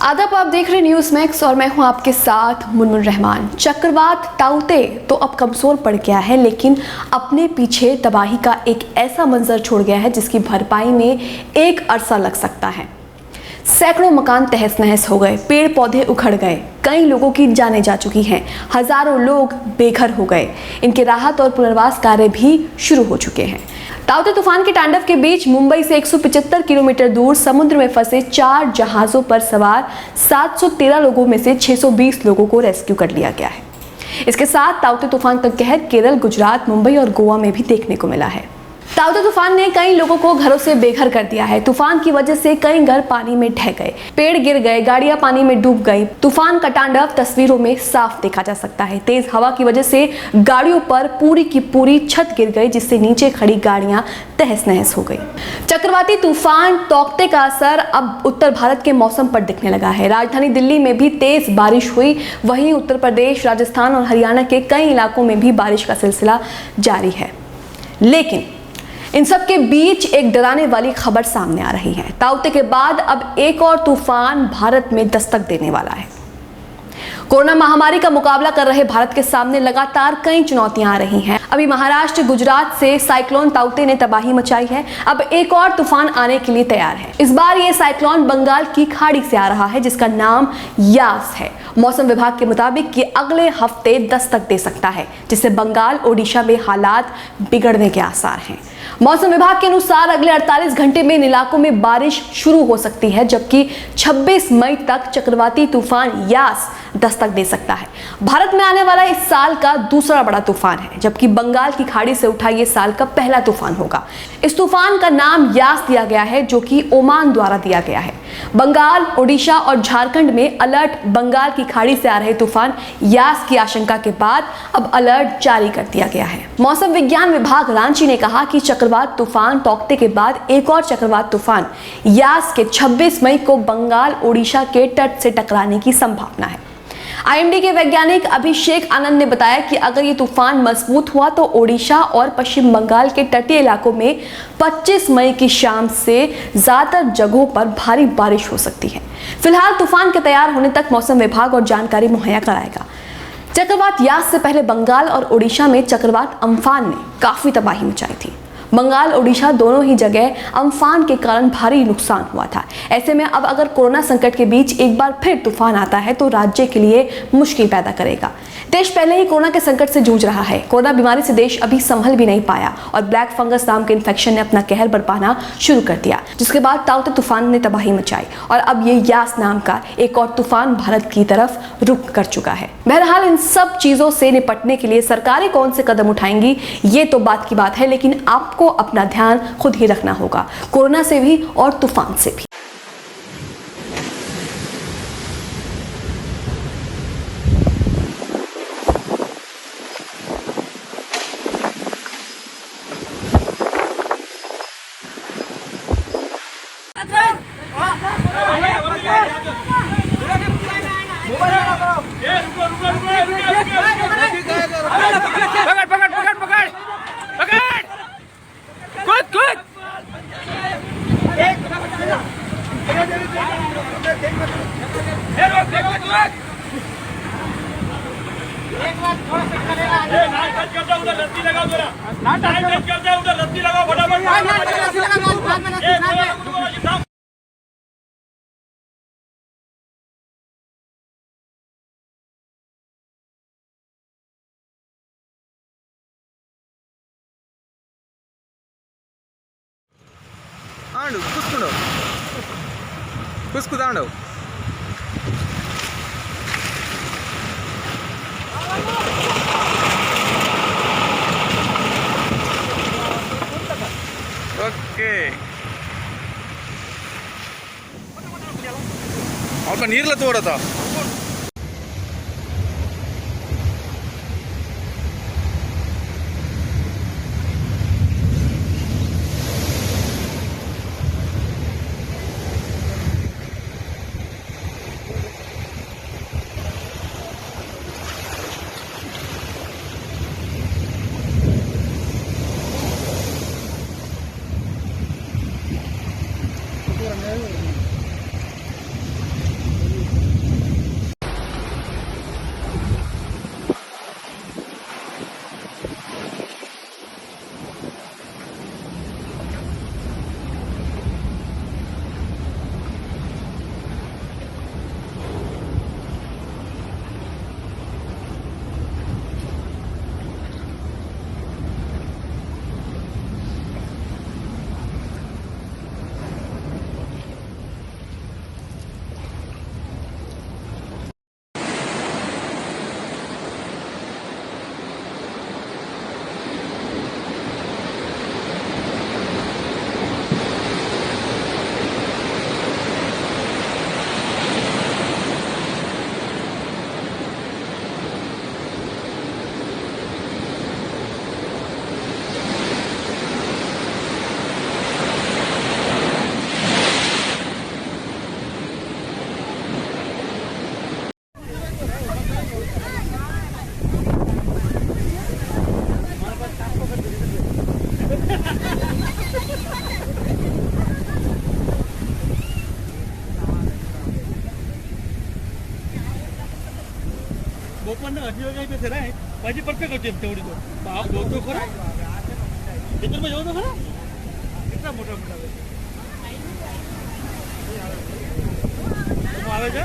आदाब, आप देख रहे न्यूज़ मैक्स और मैं हूं आपके साथ मुनमुन रहमान। चक्रवात ताउते तो अब कमज़ोर पड़ गया है, लेकिन अपने पीछे तबाही का एक ऐसा मंजर छोड़ गया है जिसकी भरपाई में एक अरसा लग सकता है। सैकड़ों मकान तहस नहस हो गए, पेड़ पौधे उखड़ गए, कई लोगों की जानें जा चुकी हैं, हजारों लोग बेघर हो गए। इनके राहत और पुनर्वास कार्य भी शुरू हो चुके हैं। ताउते तूफान के तांडव के बीच मुंबई से 175 किलोमीटर दूर समुद्र में फंसे 4 जहाजों पर सवार 713 लोगों में से 620 लोगों को रेस्क्यू कर लिया गया है। इसके साथ ताउते तूफान का कहर केरल, गुजरात, मुंबई और गोवा में भी देखने को मिला है। ताउते तूफान ने कई लोगों को घरों से बेघर कर दिया है। तूफान की वजह से कई घर पानी में ढह गए, पेड़ गिर गए, गाड़ियां पानी में डूब गई। तूफान का तांडव तस्वीरों में साफ देखा जा सकता है। तेज हवा की वजह से गाड़ियों पर पूरी की पूरी छत गिर गई, जिससे नीचे खड़ी गाड़ियां तहस नहस हो गई। चक्रवाती तूफान तौकते का असर अब उत्तर भारत के मौसम पर दिखने लगा है। राजधानी दिल्ली में भी तेज बारिश हुई, वहीं उत्तर प्रदेश, राजस्थान और हरियाणा के कई इलाकों में भी बारिश का सिलसिला जारी है। लेकिन इन सब के बीच एक डराने वाली खबर सामने आ रही है। ताउते के बाद अब एक और तूफान भारत में दस्तक देने वाला है। कोरोना महामारी का मुकाबला कर रहे भारत के सामने लगातार कई चुनौतियां आ रही हैं। अभी महाराष्ट्र, गुजरात से साइक्लोन ताउते ने तबाही मचाई है। अब एक और तूफान आने के लिए तैयार है। इस बार ये साइक्लोन बंगाल की खाड़ी से आ रहा है, जिसका नाम यास है। मौसम विभाग के मुताबिक ये अगले हफ्ते दस्तक दे सकता है, जिससे बंगाल, ओडिशा में हालात बिगड़ने के आसार हैं। मौसम विभाग के अनुसार अगले 48 घंटे में इन इलाकों में बारिश शुरू हो सकती है, जबकि 26 मई तक चक्रवाती तूफान यास दस्तक दे सकता है। भारत में आने वाला इस साल का दूसरा बड़ा तूफान है, जबकि बंगाल की खाड़ी से उठा ये साल का पहला तूफान होगा। इस तूफान का नाम यास दिया गया है, जो कि ओमान द्वारा दिया गया है। बंगाल, ओडिशा और झारखंड में अलर्ट। बंगाल की खाड़ी से आ रहे तूफान यास की आशंका के बाद अब अलर्ट जारी कर दिया गया है। मौसम विज्ञान विभाग रांची ने कहा कि चक्रवात तूफान तौकते के बाद एक और चक्रवात तूफान यास के 26 मई को बंगाल, ओडिशा के तट से टकराने की संभावना है। आईएमडी के वैज्ञानिक अभिषेक आनंद ने बताया कि अगर ये तूफान मजबूत हुआ तो ओडिशा और पश्चिम बंगाल के तटीय इलाकों में 25 मई की शाम से ज्यादातर जगहों पर भारी बारिश हो सकती है। फिलहाल तूफान के तैयार होने तक मौसम विभाग और जानकारी मुहैया कराएगा। चक्रवात यास से पहले बंगाल और ओडिशा में चक्रवात अम्फान ने काफी तबाही मचाई थी। बंगाल, ओडिशा दोनों ही जगह अम्फान के कारण भारी नुकसान हुआ था। ऐसे में अब अगर कोरोना संकट के बीच एक बार फिर तूफान आता है तो राज्य के लिए मुश्किल पैदा करेगा। देश पहले ही कोरोना के संकट से जूझ रहा है। कोरोना बीमारी से देश अभी संभल भी नहीं पाया और ब्लैक फंगस नाम के इन्फेक्शन ने अपना कहर बरपाना शुरू कर दिया, जिसके बाद ताउते तूफान ने तबाही मचाई और अब ये यास नाम का एक और तूफान भारत की तरफ रुख कर चुका है। बहरहाल इन सब चीजों से निपटने के लिए सरकारें कौन से कदम उठाएंगी ये तो बात की बात है, लेकिन आपको अपना ध्यान खुद ही रखना होगा, कोरोना से भी और तूफान से भी। కుసుకుదాండు ఓకే అప్పుడు నీళ్ళ తోడతా पण हजी पे खरं आहे माझी परफेक्ट होती तेवढी तो बाप बोलतो खरा इतर मग जेवतो खरा इतका मोठा मोठा आवाज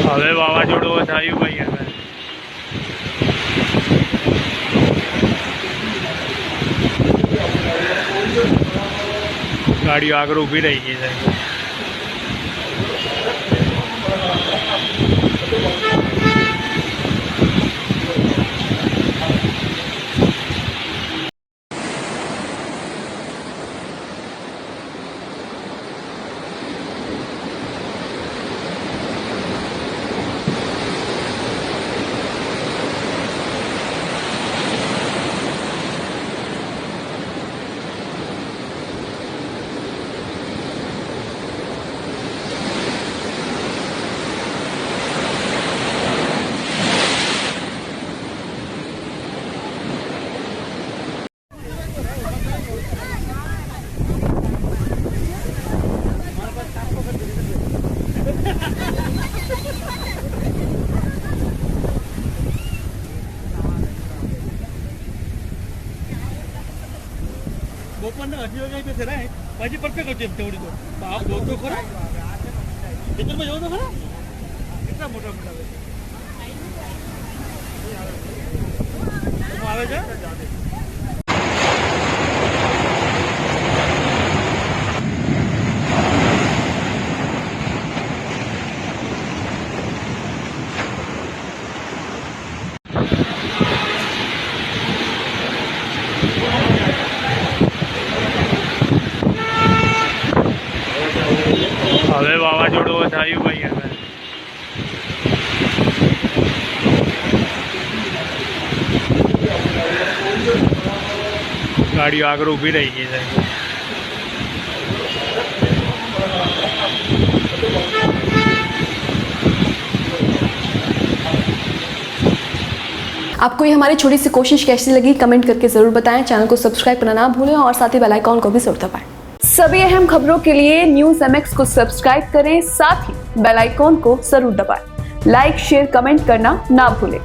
હવે વાવાઝોડું થયું ભાઈ હવે ગાડીઓ આગળ ઊભી રહી ગઈ છે पण हजी पे खरं आहे माझी परफेक्ट होती तेवढी तो बाप बोलतो खरा इतर मग जेवतो खरा इतका मोठा मोठा आवाज હવે વાવાઝોડું થયું ભાઈ હવે ગાડીઓ આગળ ઊભી રહી ગઈ છે आपको ये हमारी छोटी सी कोशिश कैसी लगी कमेंट करके ज़रूर बताएं। चैनल को सब्सक्राइब करना ना भूलें और साथ ही बेल आइकॉन को भी ज़रूर दबाएं। सभी अहम खबरों के लिए न्यूज़ MX को सब्सक्राइब करें, साथ ही बेल आइकॉन को ज़रूर दबाएं। लाइक शेयर कमेंट करना ना भूलें।